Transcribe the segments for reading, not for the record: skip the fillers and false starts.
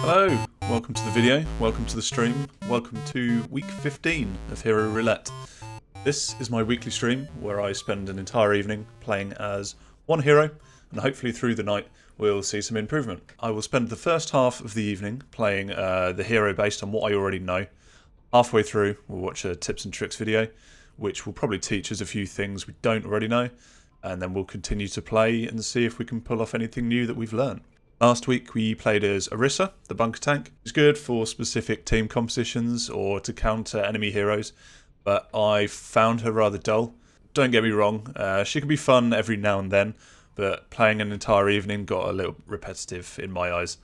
Hello, welcome to the video, welcome to the stream, welcome to week 15 of Hero Roulette. This is my weekly stream where I spend an entire evening playing as one hero, and hopefully through the night we'll see some improvement. I will spend the first half of the evening playing the hero based on what I already know. Halfway through we'll watch a tips and tricks video, which will probably teach us a few things we don't already know, and then we'll continue to play and see if we can pull off anything new that we've learned. Last week we played as Orisa, the bunker tank. It's good for specific team compositions or to counter enemy heroes, but I found her rather dull. Don't get me wrong, she can be fun every now and then, but playing an entire evening got a little repetitive in my eyes.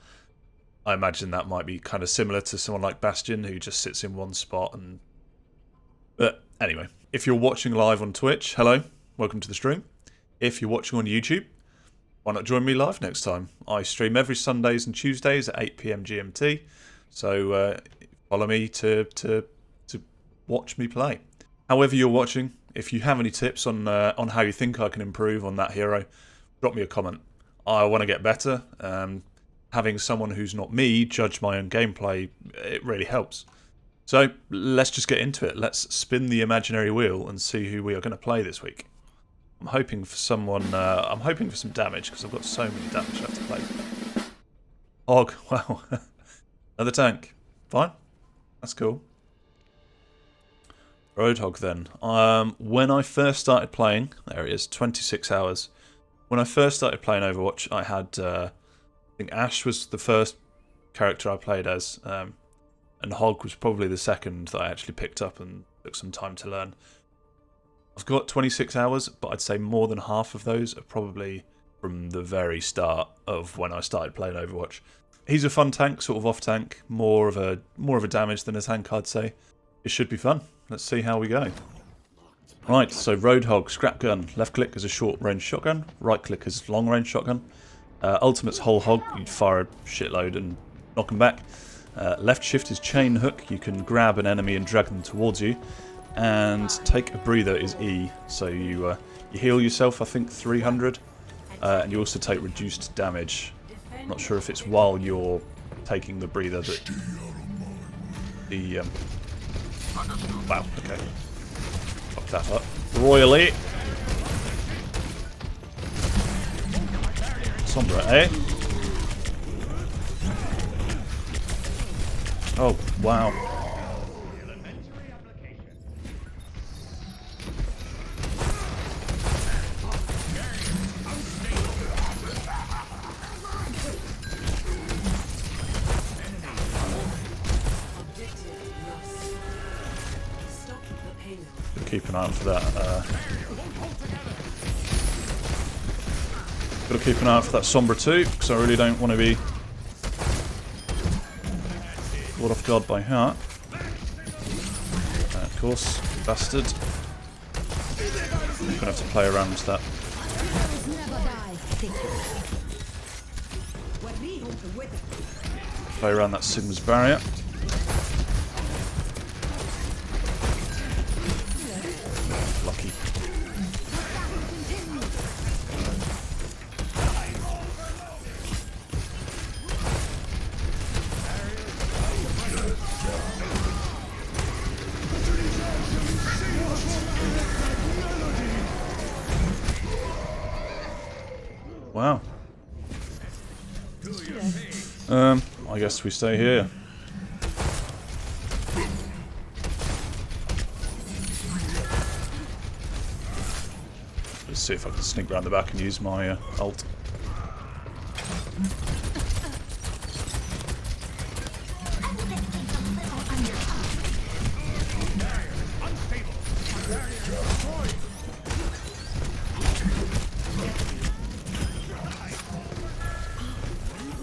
I imagine that might be kind of similar to someone like Bastion who just sits in one spot. But anyway, if you're watching live on Twitch, hello, welcome to the stream. If you're watching on YouTube, why not join me live next time? I stream every Sundays and Tuesdays at 8 PM GMT, so follow me to watch me play. However you're watching, if you have any tips on how you think I can improve on that hero, drop me a comment. I want to get better. Having someone who's not me judge my own gameplay, it really helps. So let's just get into it. Let's spin the imaginary wheel and see who we are going to play this week. I'm hoping for someone. I'm hoping for some damage because I've got so many damage left to play. Hog, wow, another tank. Fine, that's cool. Roadhog then. When I first started playing, there it is, 26 hours. When I first started playing Overwatch, I had, I think Ashe was the first character I played as, and Hog was probably the second that I actually picked up and took some time to learn. I've got 26 hours, but I'd say more than half of those are probably from the very start of when I started playing Overwatch. He's a fun tank, sort of off tank, more of a damage than a tank, I'd say. It should be fun. Let's see how we go. Right, so Roadhog, scrap gun. Left click is a short range shotgun, right click is long range shotgun. Ultimate's whole hog, you'd fire a shitload and knock them back. Left shift is chain hook, you can grab an enemy and drag them towards you. And take a breather is E, so you heal yourself, I think 300, and you also take reduced damage. I'm not sure if it's while you're taking the breather that the wow, okay, fuck that up royally. Sombra, eh? Oh wow. Keep an eye out for that. Gotta keep an eye out for that Sombra too, because I really don't want to be caught off guard by her. Of course, bastard. I'm gonna have to play around with that. Play around that Sigma's barrier. Lucky. Wow. I guess we stay here. Let's see if I can sneak around the back and use my ult.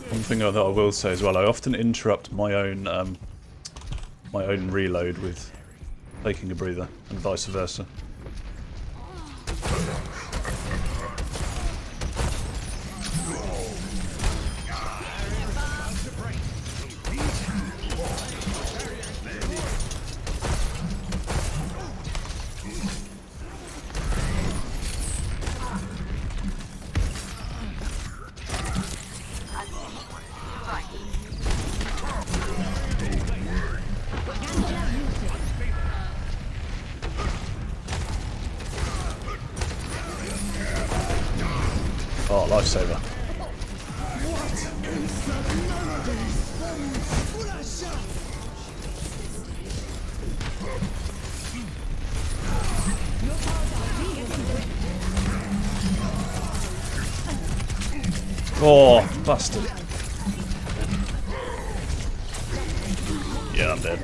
One thing that I will say as well, I often interrupt my own reload with taking a breather, and vice versa. Oh, lifesaver. Oh, bastard. Yeah, I'm dead.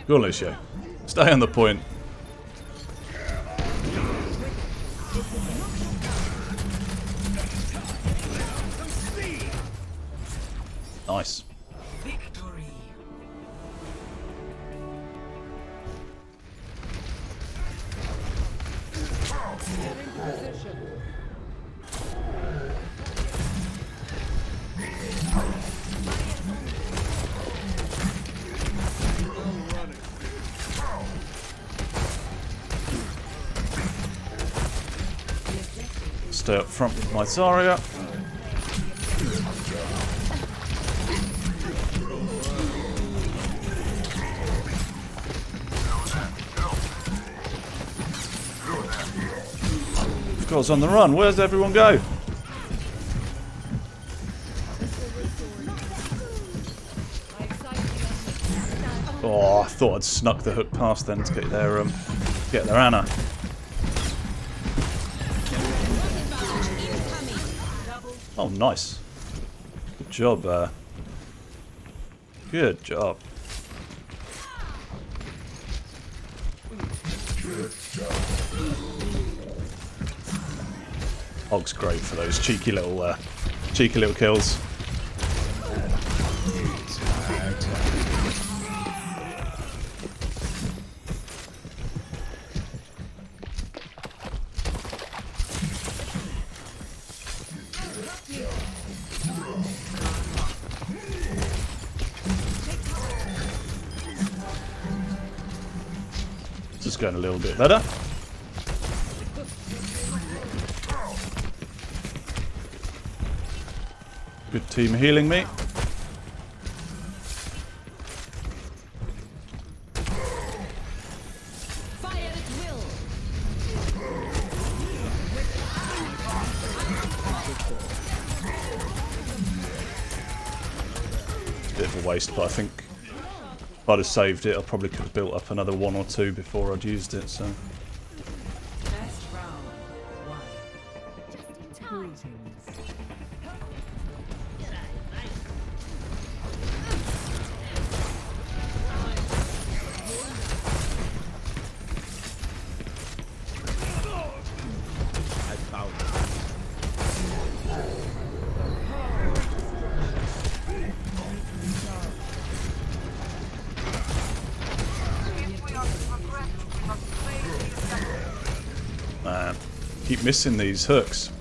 Go on, Lucio. Stay on the point. Nice. Victory. Stay up front with my Zarya. God's on the run. Where's everyone go? Oh, I thought I'd snuck the hook past then to get their Anna. Oh, nice. Good job. Good job. Hog's great for those cheeky little kills. Just going a little bit better. Good team healing me. Bit of a waste, but I think if I'd have saved it, I probably could have built up another 1 or 2 before I'd used it, so. Man, keep missing these hooks.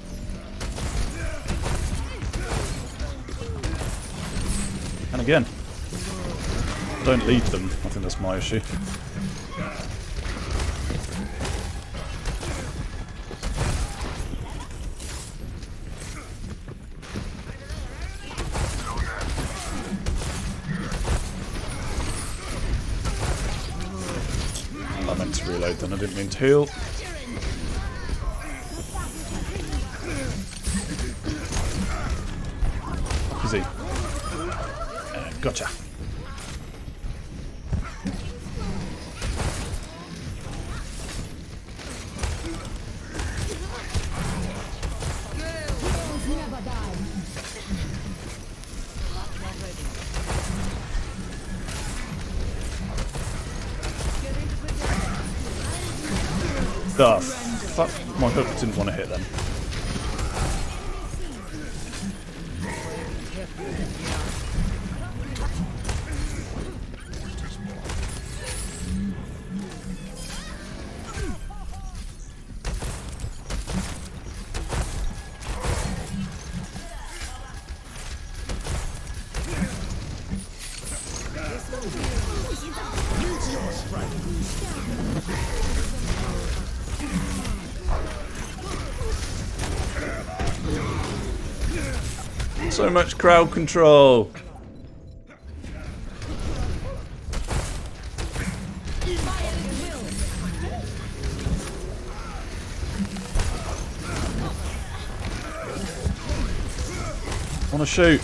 And again, I don't lead them. I think that's my issue. I meant to reload then, I didn't mean to heal. Easy. Gotcha. The fuck? My hook didn't want to hit them. So much crowd control. I want to shoot.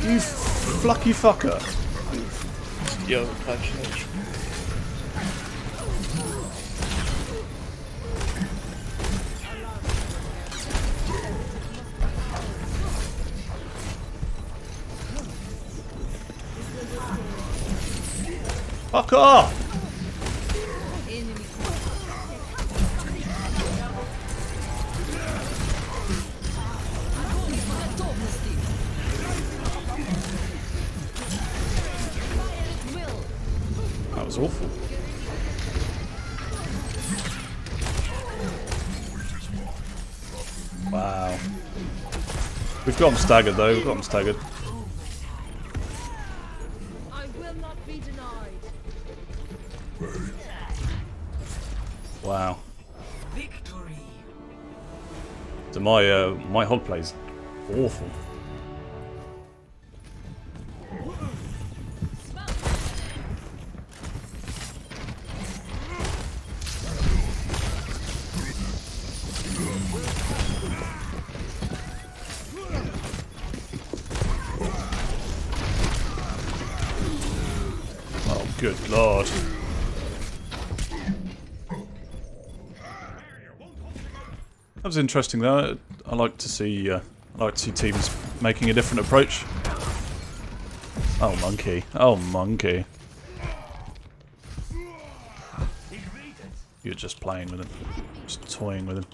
You flucky fucker. Yo, punch. Fuck off! That was awful. Wow. We've got him staggered though, we've got him staggered. I will not be denied. Wow. Victory. So my hog play's awful. Oh, good lord. That was interesting though. I like to see teams making a different approach. Oh monkey. Oh monkey. You're just playing with him. Just toying with him.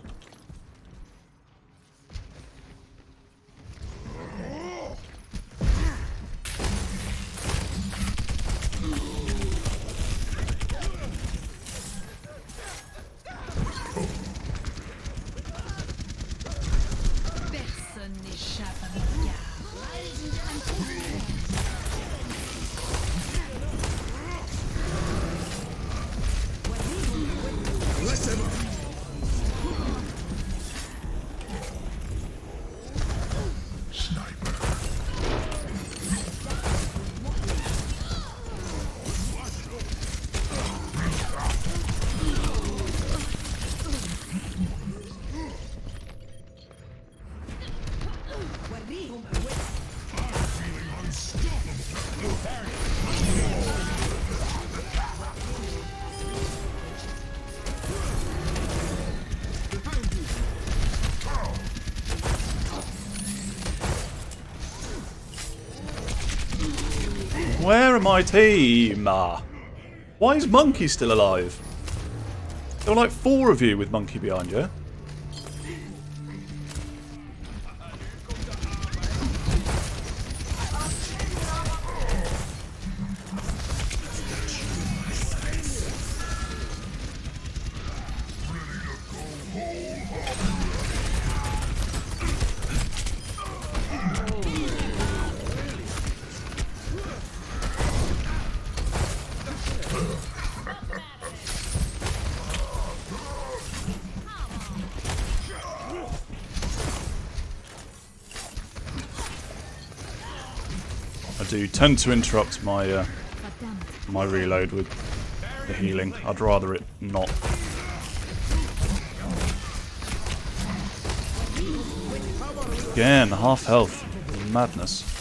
Where are my team? Why is Monkey still alive? There were like 4 of you with Monkey behind you. I do tend to interrupt my my reload with the healing. I'd rather it not. Again, half health. Madness.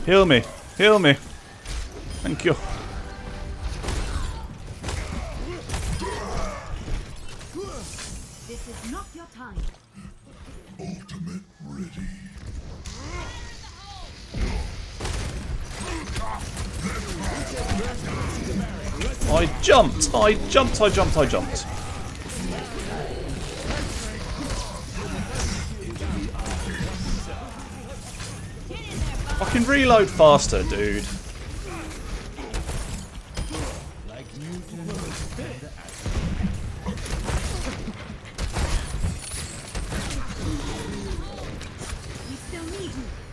Heal me! Heal me! Thank you. This is not your time. Ultimate ready. I jumped! I jumped, I jumped, I jumped. Fucking reload faster, dude.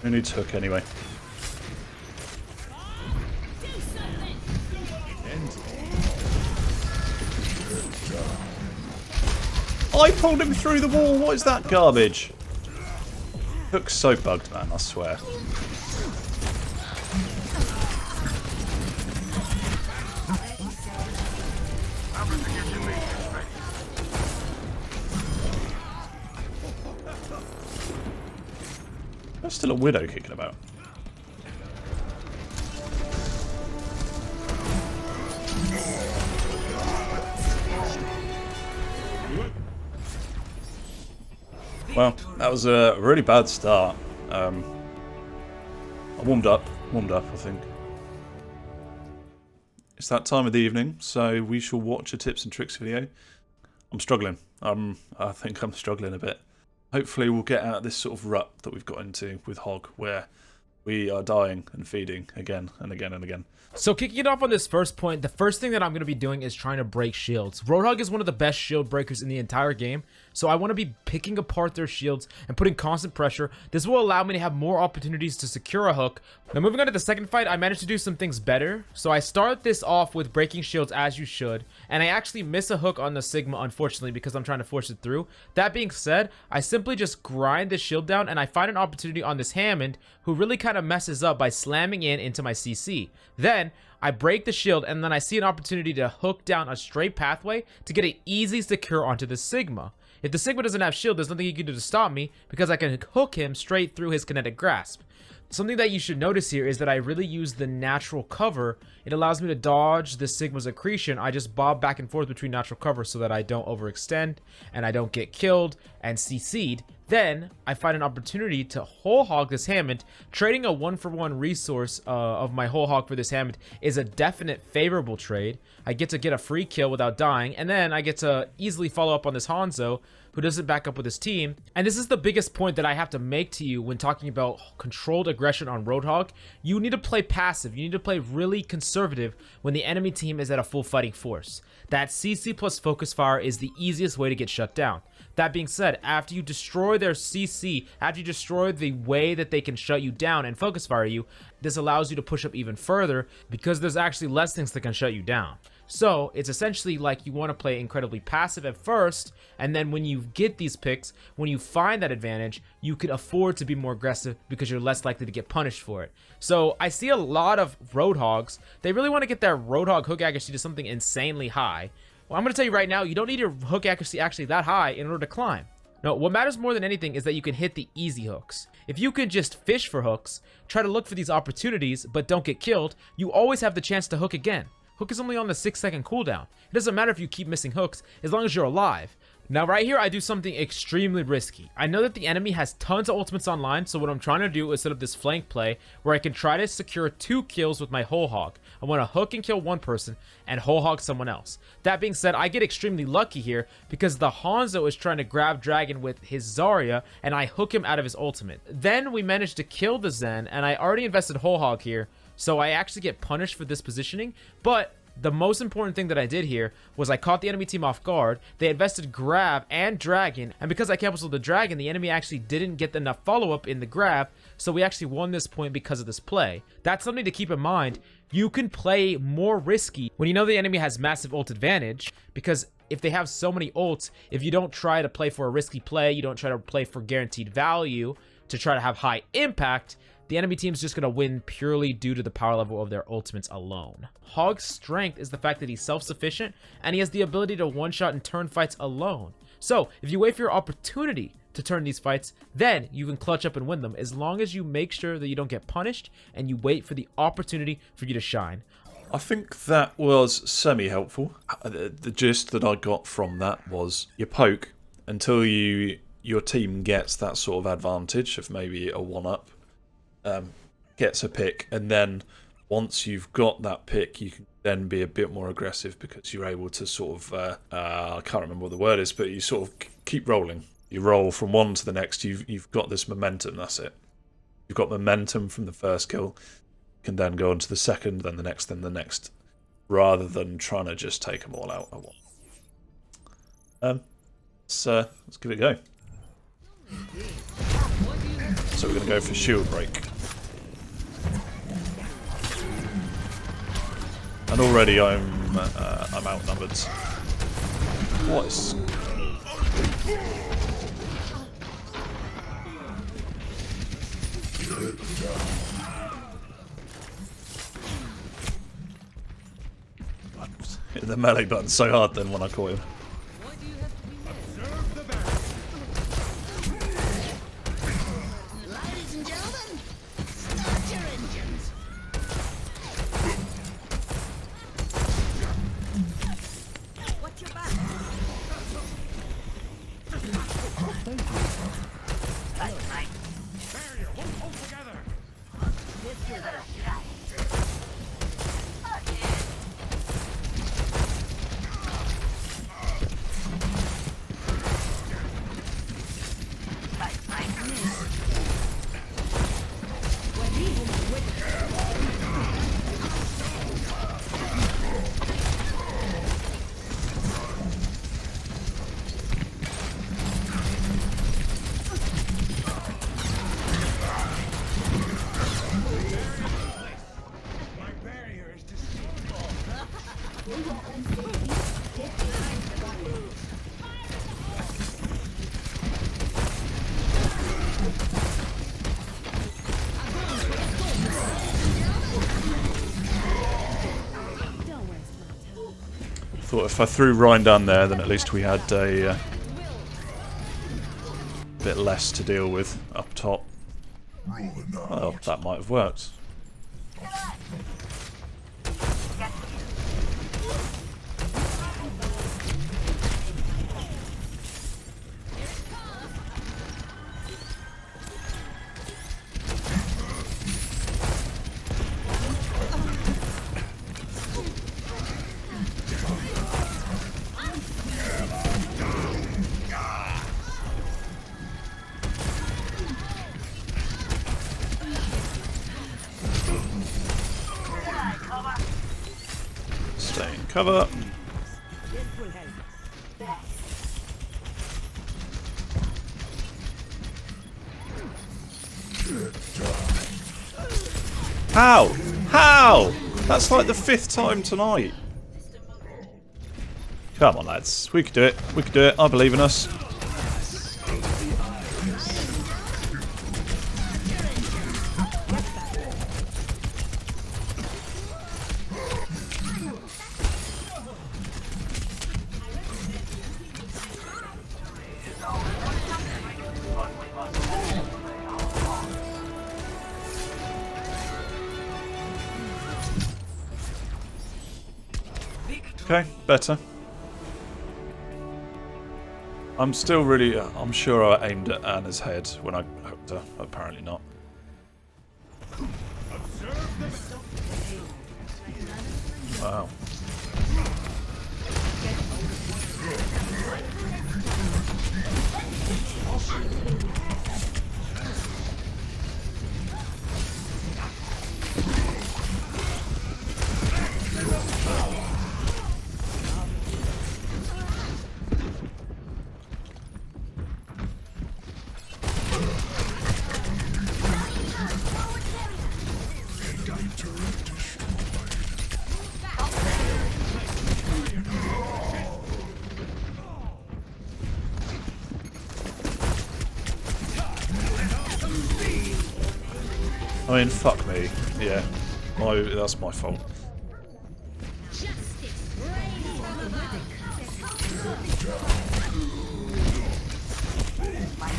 Who needs hook anyway? I pulled him through the wall. What is that garbage? Hook's so bugged, man, I swear. There's still a widow kicking about. Well, that was a really bad start. I warmed up, I think. It's that time of the evening, so we shall watch a tips and tricks video. I'm struggling. I think I'm struggling a bit. Hopefully we'll get out of this sort of rut that we've got into with Hog, where we are dying and feeding again and again and again. So kicking it off on this first point, the first thing that I'm going to be doing is trying to break shields. Roadhog is one of the best shield breakers in the entire game, so I want to be picking apart their shields and putting constant pressure. This will allow me to have more opportunities to secure a hook. Now moving on to the second fight, I managed to do some things better. So I start this off with breaking shields as you should, and I actually miss a hook on the Sigma, unfortunately, because I'm trying to force it through. That being said, I simply just grind the shield down, and I find an opportunity on this Hammond, who really kind of messes up by slamming into my CC. Then I break the shield, and then I see an opportunity to hook down a straight pathway to get an easy secure onto the Sigma. If the Sigma doesn't have shield, there's nothing he can do to stop me, because I can hook him straight through his kinetic grasp. Something that you should notice here is that I really use the natural cover. It allows me to dodge the Sigma's accretion. I just bob back and forth between natural cover so that I don't overextend and I don't get killed and CC'd. Then I find an opportunity to whole hog this Hammond. Trading a 1-for-1 resource of my whole hog for this Hammond is a definite favorable trade. I get to get a free kill without dying, and then I get to easily follow up on this Hanzo, who doesn't back up with his team. And this is the biggest point that I have to make to you when talking about controlled aggression on Roadhog. You need to play passive. You need to play really conservative when the enemy team is at a full fighting force. That CC plus focus fire is the easiest way to get shut down. That being said, after you destroy their CC, after you destroy the way that they can shut you down and focus fire you, this allows you to push up even further because there's actually less things that can shut you down. So it's essentially like you want to play incredibly passive at first, and then when you get these picks, when you find that advantage, you can afford to be more aggressive because you're less likely to get punished for it. So I see a lot of Roadhogs, they really want to get their Roadhog hook accuracy to something insanely high. Well, I'm going to tell you right now, you don't need your hook accuracy actually that high in order to climb. No, what matters more than anything is that you can hit the easy hooks. If you can just fish for hooks, try to look for these opportunities, but don't get killed, you always have the chance to hook again. Hook is only on the 6-second cooldown. It doesn't matter if you keep missing hooks, as long as you're alive. Now right here, I do something extremely risky. I know that the enemy has tons of ultimates online, so what I'm trying to do is set up this flank play where I can try to secure 2 kills with my whole hog. I want to hook and kill one person and whole hog someone else. That being said, I get extremely lucky here because the Hanzo is trying to grab Dragon with his Zarya, and I hook him out of his ultimate. Then we managed to kill the Zen, and I already invested whole hog here, so I actually get punished for this positioning, but the most important thing that I did here was I caught the enemy team off guard. They invested grab and dragon, and because I canceled the dragon, the enemy actually didn't get enough follow-up in the grab, so we actually won this point because of this play. That's something to keep in mind. You can play more risky when you know the enemy has massive ult advantage, because if they have so many ults, if you don't try to play for a risky play, you don't try to play for guaranteed value to try to have high impact, the enemy team is just going to win purely due to the power level of their ultimates alone. Hog's strength is the fact that he's self-sufficient and he has the ability to one-shot and turn fights alone. So if you wait for your opportunity to turn these fights, then you can clutch up and win them, as long as you make sure that you don't get punished and you wait for the opportunity for you to shine. I think that was semi-helpful. The gist that I got from that was you poke until your team gets that sort of advantage of maybe a 1-up. Gets a pick, and then once you've got that pick, you can then be a bit more aggressive because you're able to sort of, I can't remember what the word is, but you sort of keep rolling. You roll from one to the next. You've got this momentum. That's it. You've got momentum from the first kill. You can then go on to the second, then the next, rather than trying to just take them all out at once. Let's give it a go. So we're going to go for shield break. And already I'm outnumbered. What is... Hit the melee button so hard then when I caught him. Ladies and gentlemen, start your engines. Watch your back. Barrier, we'll hold together. My barrier is destroyed. Thought if I threw Ryan down there, then at least we had a bit less to deal with up top. Well, that might have worked. Stay in cover. How? How? That's like the 5th time tonight. Come on, lads. We could do it. We could do it. I believe in us. Okay, better. I'm still really... I'm sure I aimed at Anna's head when I hooked her. Apparently not. Wow. I mean, fuck me. Yeah. That's my fault.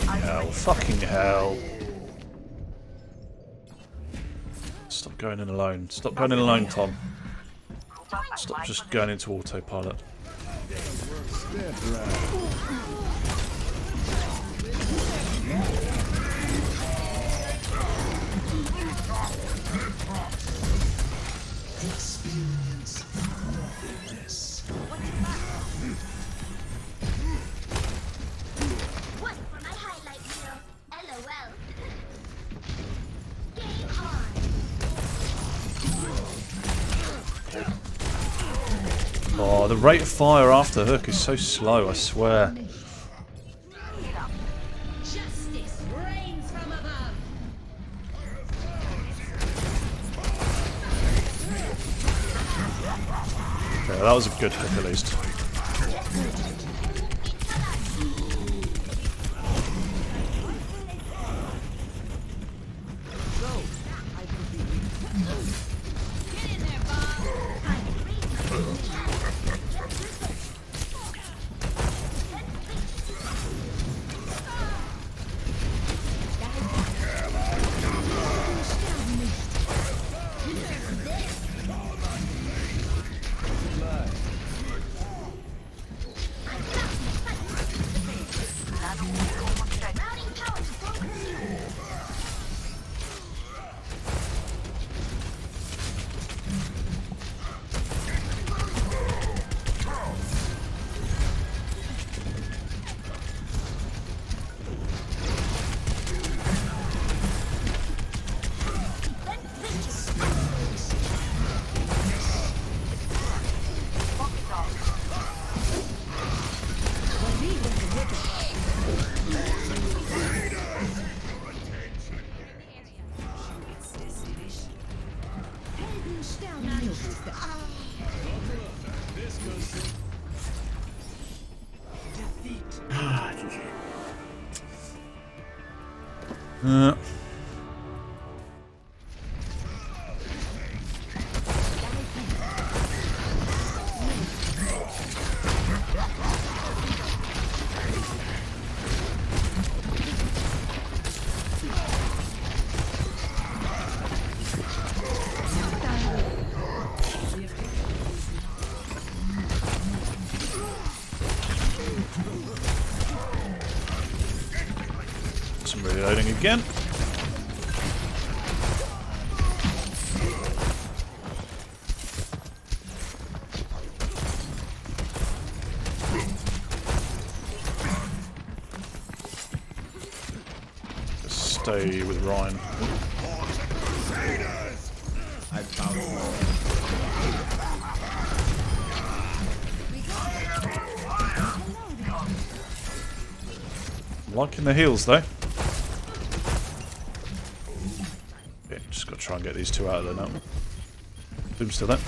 Hell. Fucking hell. Stop going in alone. Stop going in alone, Tom. Stop just going into autopilot. Oh, the rate of fire after hook is so slow, I swear. Justice reigns from above. Yeah, that was a good hook at least. Get in there, Bob. Some reloading again. Just stay with Ryan. Liking the heals though. Yeah, just gotta try and get these two out of there now. Boom's still there.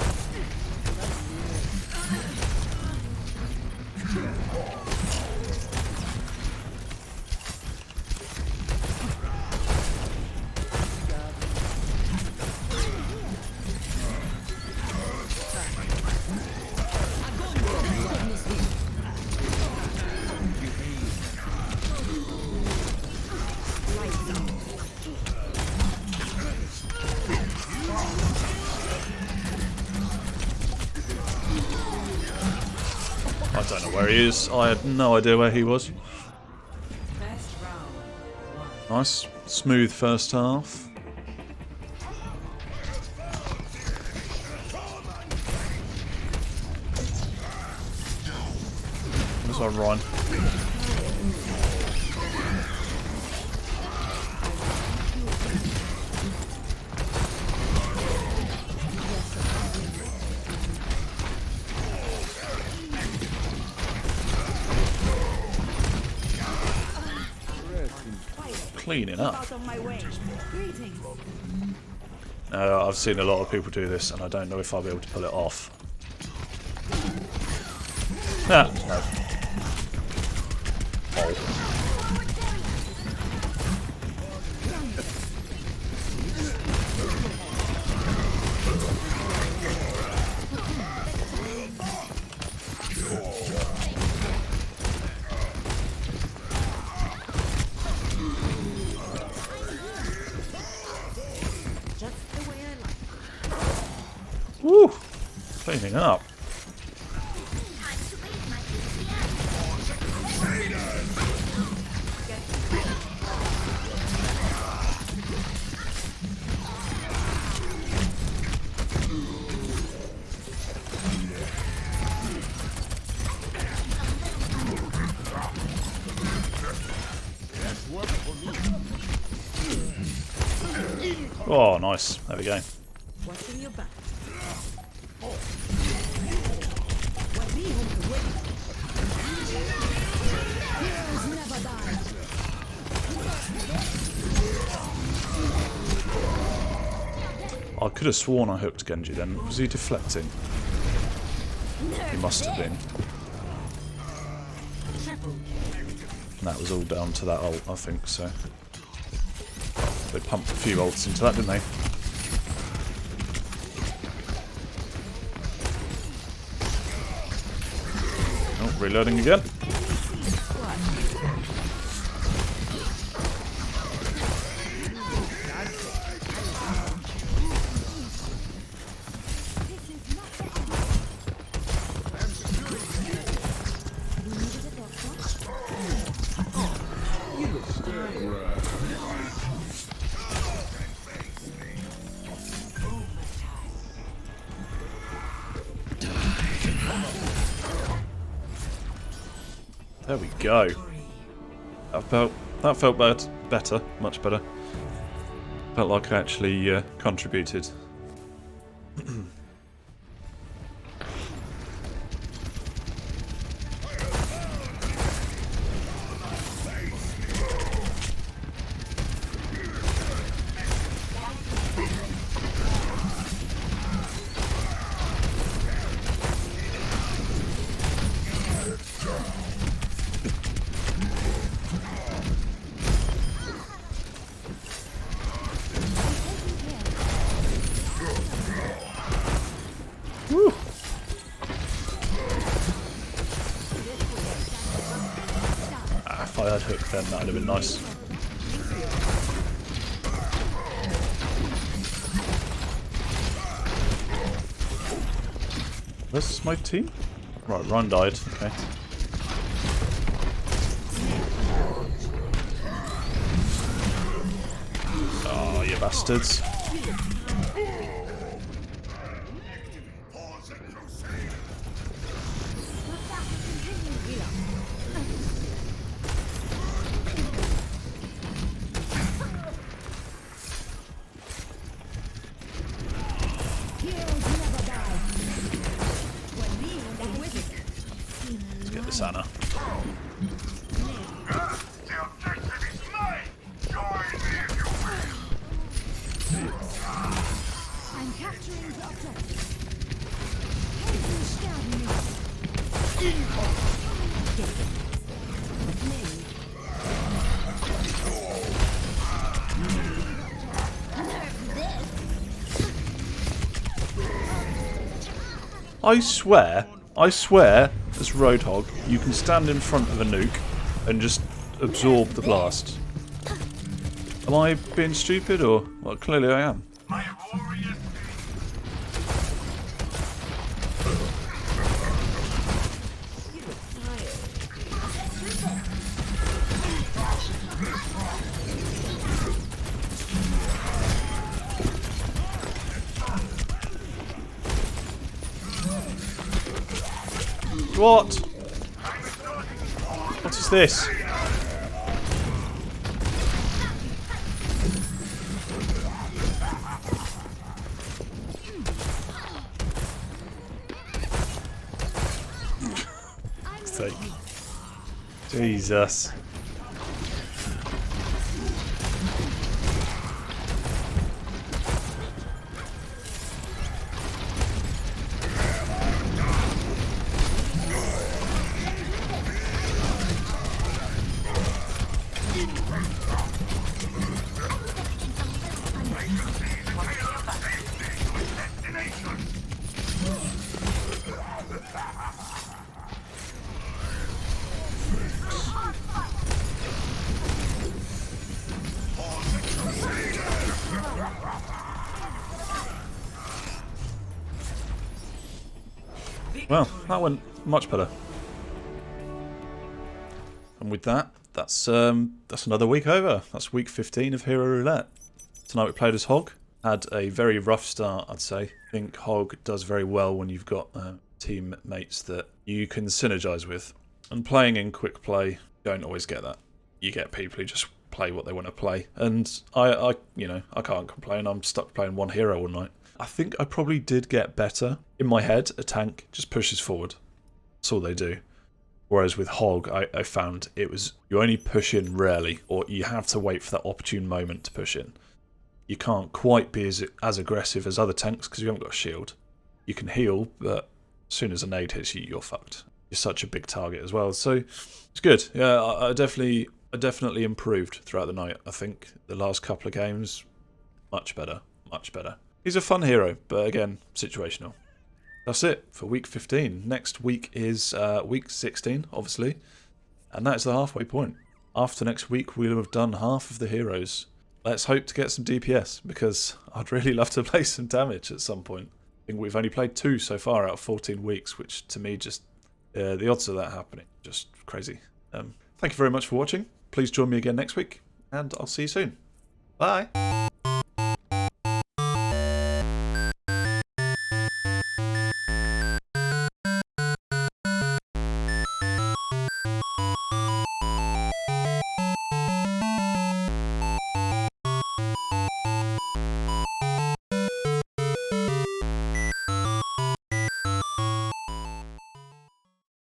I don't know where he is. I had no idea where he was. Nice. Smooth first half. Where's our Ryan? Cleaning up. I've seen a lot of people do this and I don't know if I'll be able to pull it off. Ah, no. Woo! Cleaning up. Oh, nice. There we go. Watching your back. could have sworn I hooked Genji then. Was he deflecting? He must have been. And that was all down to that ult, I think, so. They pumped a few ults into that, didn't they? Oh, reloading again. There we go. That felt better, much better. Felt like I actually contributed. Woo. If I had hooked then that would have been nice. Where's my team? Right, Ryan died, okay. Oh, you bastards. Let's get this Anna. I'm capturing the objective. Helden I swear, as Roadhog, you can stand in front of a nuke and just absorb the blast. Am I being stupid or? Well, clearly I am. What? What is this? Sake. Jesus. Well, that went much better. And with that, that's another week over. That's week 15 of Hero Roulette. Tonight we played as Hog. Had a very rough start, I'd say. I think Hog does very well when you've got teammates that you can synergize with. And playing in quick play, you don't always get that. You get people who just play what they want to play. And I can't complain. I'm stuck playing one hero all night. I think I probably did get better. In my head, a tank just pushes forward. That's all they do. Whereas with Hog, I found it was you only push in rarely, or you have to wait for that opportune moment to push in. you can't quite be as aggressive as other tanks because you haven't got a shield. You can heal, but as soon as a nade hits you, you're fucked. You're such a big target as well. So it's good. Yeah, I definitely improved throughout the night. I think the last couple of games, much better, much better. He's a fun hero, but again, situational. That's it for week 15. Next week is week 16, obviously, and that's the halfway point. After next week, we'll have done half of the heroes. Let's hope to get some DPS, because I'd really love to play some damage at some point. I think we've only played 2 so far out of 14 weeks, which to me just, the odds of that happening, just crazy. Thank you very much for watching. Please join me again next week, and I'll see you soon. Bye!